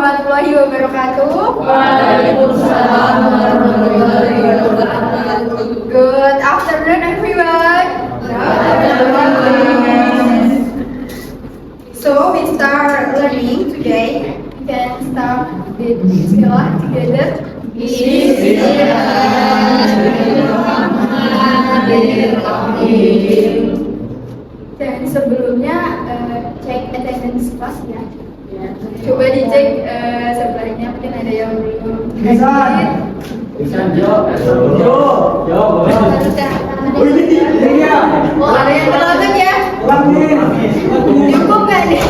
warahmatullahi wabarakatuh. Waalaikumsalam warahmatullahi wabarakatuh. Good afternoon, everyone. So we start learning today. We can start with Bismillah together. Bismillahirrahmanirrahim. Dan sebelumnya cek attendance kelas ya. Coba dicek sebelahnya mungkin ada yang belum hadir. Oh, ada yang terlambat ya? Cukup nggak nih?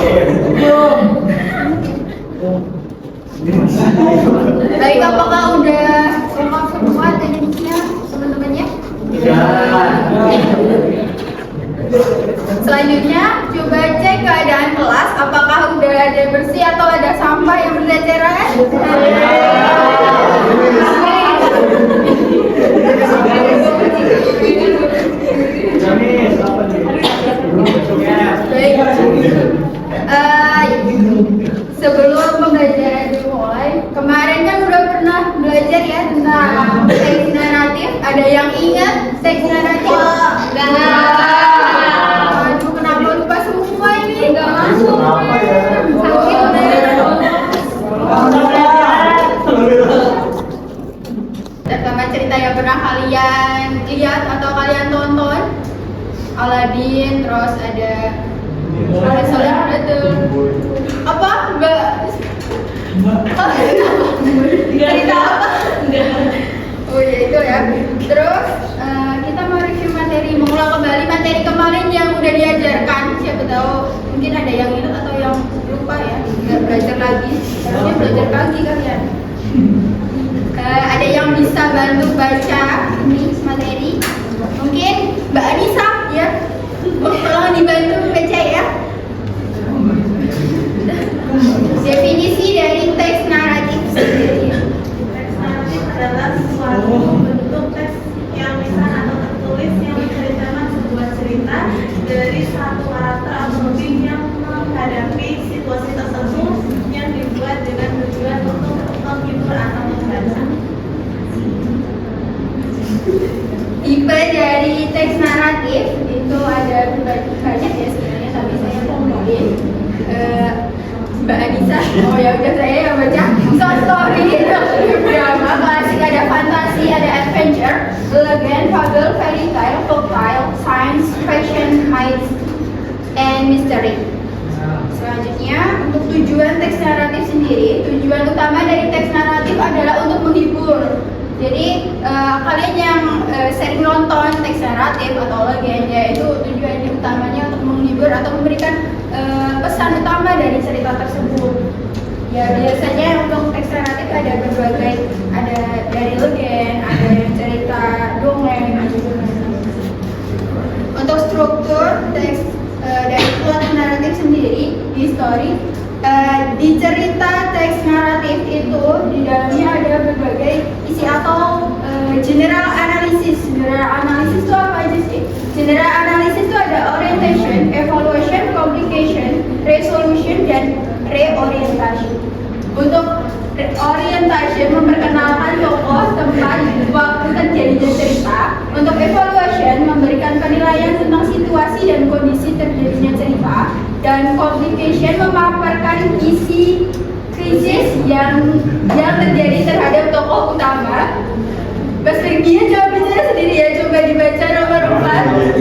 Baik, apakah udah lengkap semua attendance-nya teman-temannya? Selanjutnya, coba cek keadaan kelas. Apakah udah ada bersih atau ada sampah yang berceceran? Baik. Sebelum pembelajaran dimulai, kemarin kan udah pernah belajar ya tentang teks naratif. Ada yang ingat teks naratif? Aduh, kenapa lupa semua ini? Nggak masuk. Sakit Pertama cerita yang pernah kalian lihat atau kalian tonton, Aladin, terus ada Soleh betul. Apa? Enggak. Cerita apa? Oh ya itu ya. Terus kita mau review materi, mengulang kembali materi kemarin yang udah diajarkan. Siapa tahu mungkin ada yang ingat atau yang lupa ya. Biar belajar lagi. Harusnya belajar lagi kalian. Ada yang bisa bantu baca ini materi? Mungkin Mbak Anissa ya. Tolong dibantu baca ya. Definisi dari teks naratif sendiri. Teks naratif adalah suatu bentuk teks yang lisan atau tertulis yang menceritakan sebuah cerita dari satu karakter atau lebih yang menghadapi situasi tersebut yang dibuat dengan tujuan untuk menghibur atau membaca. Tipe dari teks naratif itu ada banyak ya sebenarnya, tapi saya ngomongin Mbak Anissa. Oh ya udah saya yang baca. Short story, drama, klasik, ada fantasi, ada adventure, legend, fable, fairy tale, folktale, science, fiction, myth, and mystery. Selanjutnya, untuk tujuan teks naratif sendiri, tujuan utama dari teks naratif adalah untuk menghibur. Jadi kalian yang sering nonton teks naratif atau legenda itu tujuannya utamanya untuk menghibur atau memberikan pesan utama dari cerita tersebut. Ya biasanya untuk teks naratif ada berbagai, ada dari legenda, ada yang cerita dongeng, ada juga. Untuk struktur teks dari plot naratif sendiri di story. Di cerita teks naratif itu di dalamnya ada berbagai isi atau general analysis. General analysis itu apa aja sih? General analysis itu ada orientation, evaluation, complication, resolution, dan reorientation. Untuk orientation memperkenalkan tokoh, tempat, waktu terjadinya cerita. Untuk evaluation memberikan penilaian tentang situasi dan kondisi terjadinya cerita. Dan complication memaparkan isi krisis yang terjadi terhadap tokoh utama. Mas Firgian jawab bicara sendiri ya, coba dibaca nomor 4.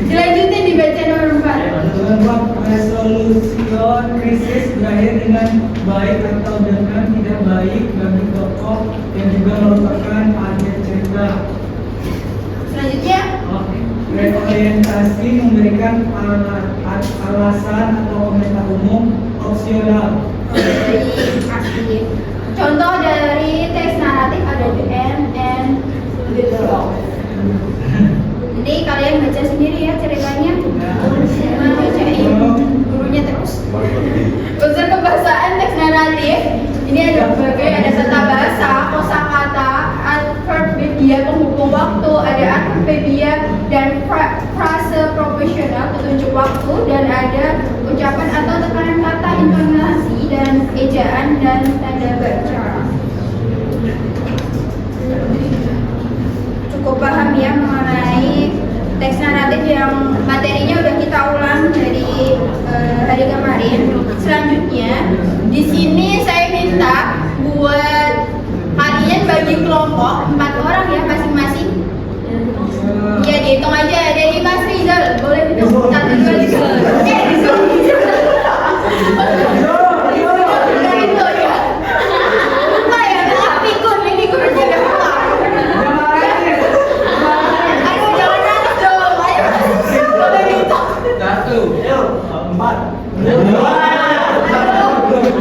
Dilanjutin dibaca nomor 4. Resolusi krisis berakhir dengan baik atau dengan tidak baik bagi tokoh yang juga merupakan akhir cerita. Selanjutnya Reorientasi memberikan alasan atau komentar umum opsional. Asli. Contoh dari teks naratif ada the end and the law. Jadi kalian baca sendiri ya ceritanya. Bacain gurunya terus. Unsur kebahasaan teks naratif ini ada berbagai, ada tata bahasa, kosakata, adverb, media, penghubung waktu, ada archipelagia dan frase proporsional petunjuk waktu, dan ada ucapan atau tekanan kata, intonasi dan ejaan dan tanda baca. Cukup paham ya mengenai teks naratif yang materinya udah kita ulang dari hari kemarin. Selanjutnya di sini saya minta buat kalian bagi kelompok 4 orang ya masing-masing. Ya dihitung aja dari Mas Rizal, boleh dihitung 1, 2, 3.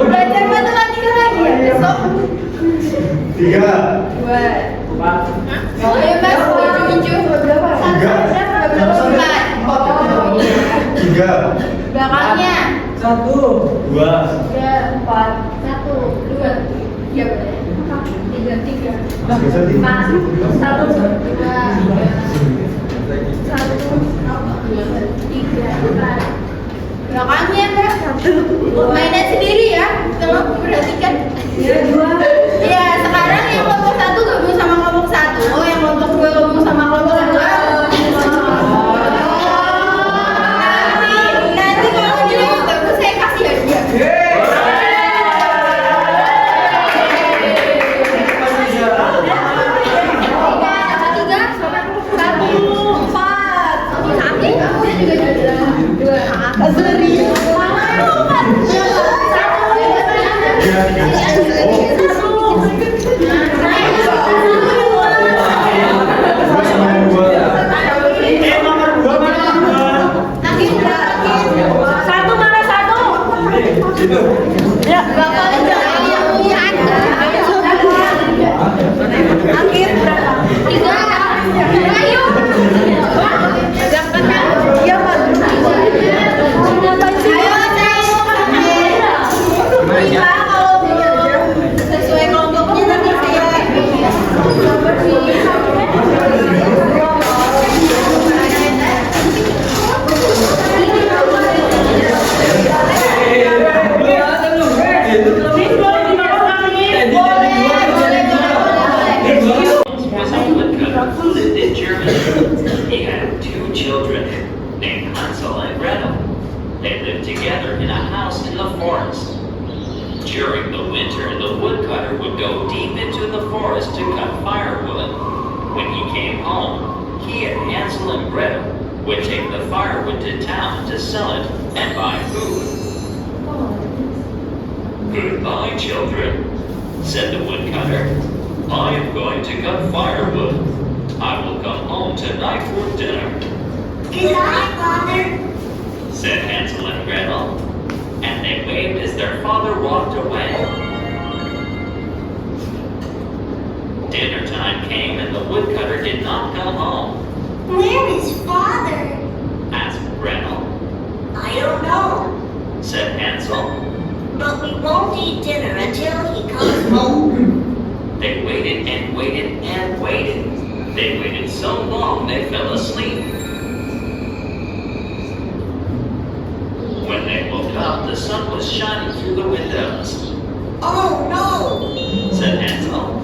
Belajar matematika lagi ya besok. 3. 2. Ayo Mas, hijau berapa? 4. 3. Belakangnya 1, 2. 3, 4, 1, 2. Ya boleh. 3, 3. 1. 3. Belakangnya Mbak. Mainnya sendiri ya. Tolong perhatikan. Ya, sekarang yang kelompok 1 gabung sama kelompok 1. Oh, yang kelompok 2 gabung sama kelompok 2. Nanti kalau nilai yang bagus saya kasih hadiah. Sesuai kelompoknya nanti saya lived in Germany. He had 2 children named Hansel and Gretel. They lived together in a house in the forest. During the winter, the woodcutter would go deep into the forest to cut firewood. When he came home, he and Hansel and Gretel would take the firewood to town to sell it and buy food. "Goodbye, children," said the woodcutter. "I am going to cut firewood. I will come home tonight for dinner," Goodbye, Father. said Hansel and Gretel, and they waved as their father walked away. Dinner time came and the woodcutter did not come home, Where is Father? asked Gretel. I don't know, Said Hansel. but we won't eat dinner until he comes home. They waited and waited and waited. They waited so long they fell asleep. When they woke up, the sun was shining through the windows, Oh no, said Hansel.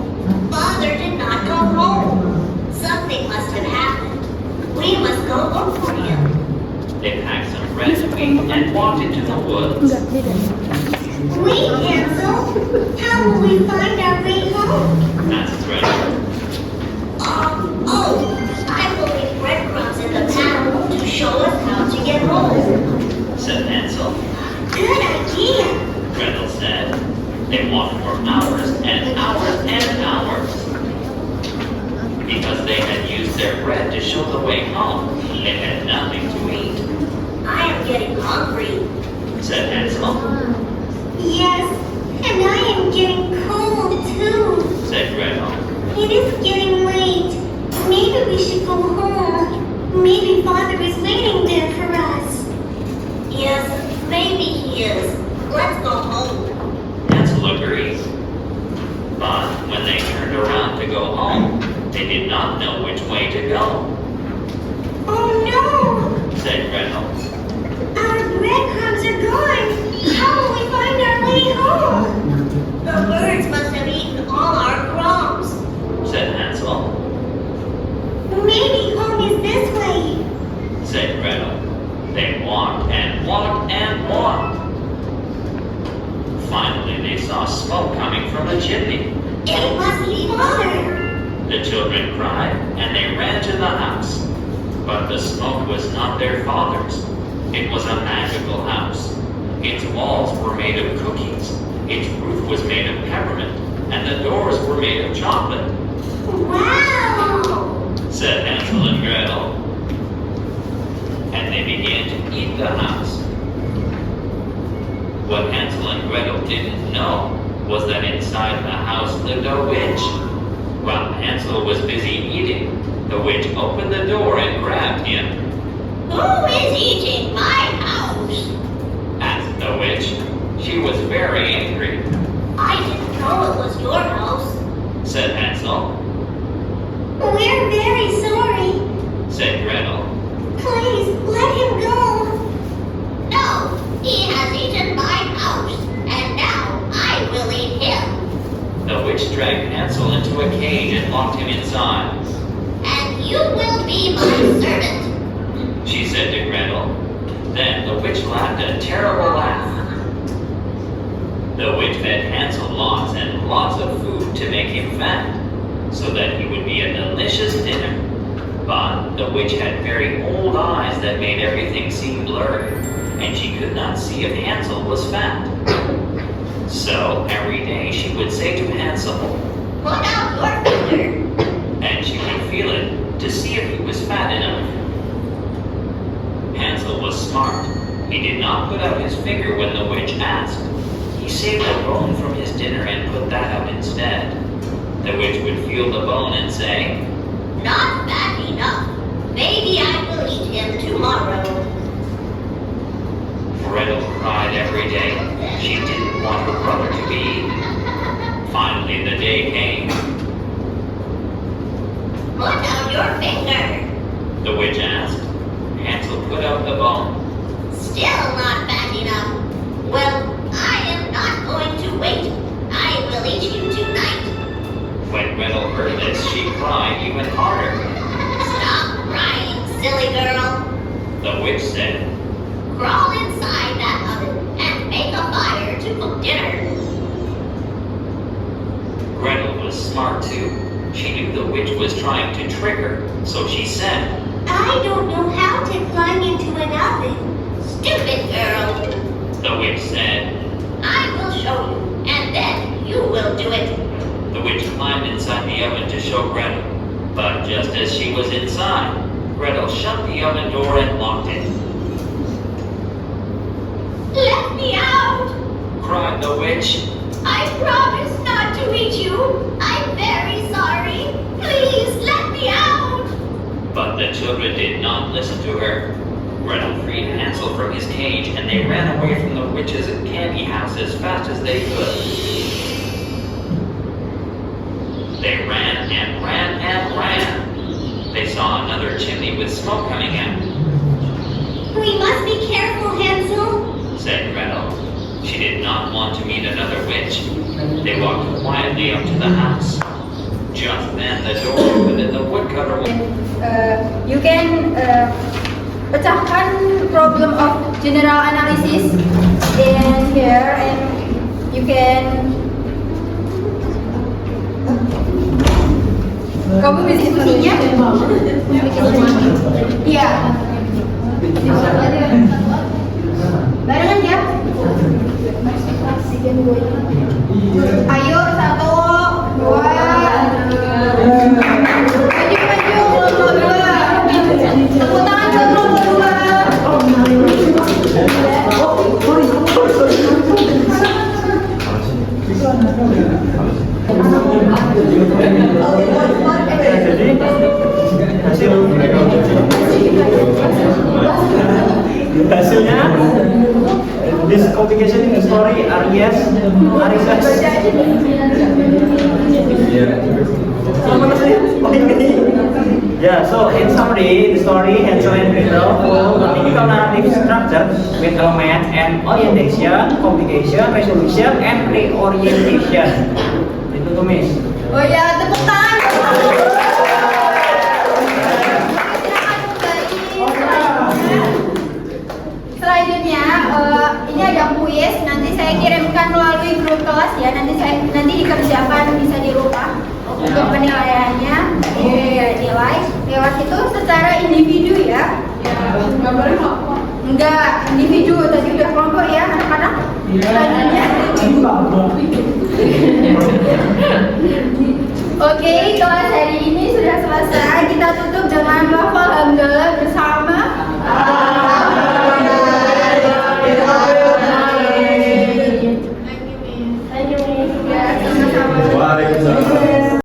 Father did not come home. Something must have happened. We must go look for him. They packed some red wheat and walked into the woods. Wait, Hansel. How will we find our way home? Asked Gretel. I will leave breadcrumbs in the path to show us how to get home. Said Hansel. Good idea. Gretel said. They walked for hours and hours and hours. Because they had used their bread to show the way home, they had nothing to eat, I am getting hungry. said Hansel. Yes, and I am getting cold too. Said Gretel. It is getting late. Maybe we should go home. Maybe Father is waiting there for us. Yes, maybe he is. Let's go home. Hansel agreed. But when they turned around to go home, They did not know which way to go, Oh no! said Gretel. Our breadcrumbs are gone! How will we find our way home? The birds must have eaten all our crumbs. Said Hansel. Maybe home is this way. Said Gretel. They walked and walked and walked. Finally, they saw smoke coming from a chimney. It must be water. The children cried, and they ran to the house. But the smoke was not their father's. It was a magical house. Its walls were made of cookies, its roof was made of peppermint, and the doors were made of chocolate, Wow! said Hansel and Gretel. And they began to eat the house. What Hansel and Gretel didn't know was that inside the house lived a witch. While Hansel was busy eating, the witch opened the door and grabbed him. Who is eating my house? Asked the witch. She was very angry, I didn't know it was your house. said Hansel. We're very sorry. Said Gretel. Please, let him go. No, he has eaten my house, and now I will eat him. The witch dragged Hansel into a cage and locked him inside. And you will be my servant. She said to Gretel. Then the witch laughed a terrible laugh. The witch fed Hansel lots and lots of food to make him fat, so that he would be a delicious dinner. But the witch had very old eyes that made everything seem blurry, and she could not see if Hansel was fat. So every day she would say to Hansel, Put out your finger. and she would feel it to see if he was fat enough. Hansel was smart. He did not put out his finger when the witch asked. He saved a bone from his dinner and put that out instead. The witch would feel the bone and say, Not fat enough. Maybe I will eat him tomorrow. Gretel cried every day. She didn't want her brother to be eaten. Finally, the day came. Put out your finger. The witch asked. Hansel put out the bone. Still not fat enough. Well, I am not going to wait. I will eat you tonight. When Gretel heard this, she cried even harder. Stop crying, silly girl. The witch said, Crawl inside that oven and make a fire to cook dinner. Gretel was smart too. She knew the witch was trying to trick her, so she said, I don't know how to climb into an oven. Stupid girl. the witch said. I will show you, and then you will do it. The witch climbed inside the oven to show Gretel. But just as she was inside, Gretel shut the oven door and locked it. Let me out. Cried the witch. I promise not to eat you. I'm very sorry. Please let me out. But the children did not listen to her. Gretel freed Hansel from his cage, and they ran away from the witch's candy house as fast as they could. They ran and ran and ran. They saw another chimney with smoke coming out, We must be careful, Hansel. said Gretel. She did not want to meet another witch. They walked quietly up to the house. Just then the door opened and the woodcutter You can pecahkan problem of general analysis in here, and you can kamu diskusinya iya barengan ya. Ayo 1, 2 tepuk tangan dulu berdua. Hasilnya this communication story are yes, are yes. Sama saya. Yeah, so in summary, the story Hansel and Gretel follow the typical narrative structure with element and orientation, complication, resolution, and reorientation. Itu tuh Miss. Oh ya, tepuk tangan. Selanjutnya, ini ada kuis. Nanti saya kirimkan melalui grup kelas ya. Nanti dikerjakan bisa di rumah untuk penilaiannya. Nilai lewat itu secara individu ya. Nggak boleh kelompok. Enggak individu, tadi udah kelompok ya anak-anak. Selanjutnya. Oke, kelas hari ini sudah selesai. Kita tutup dengan lafal hamdalah bersama.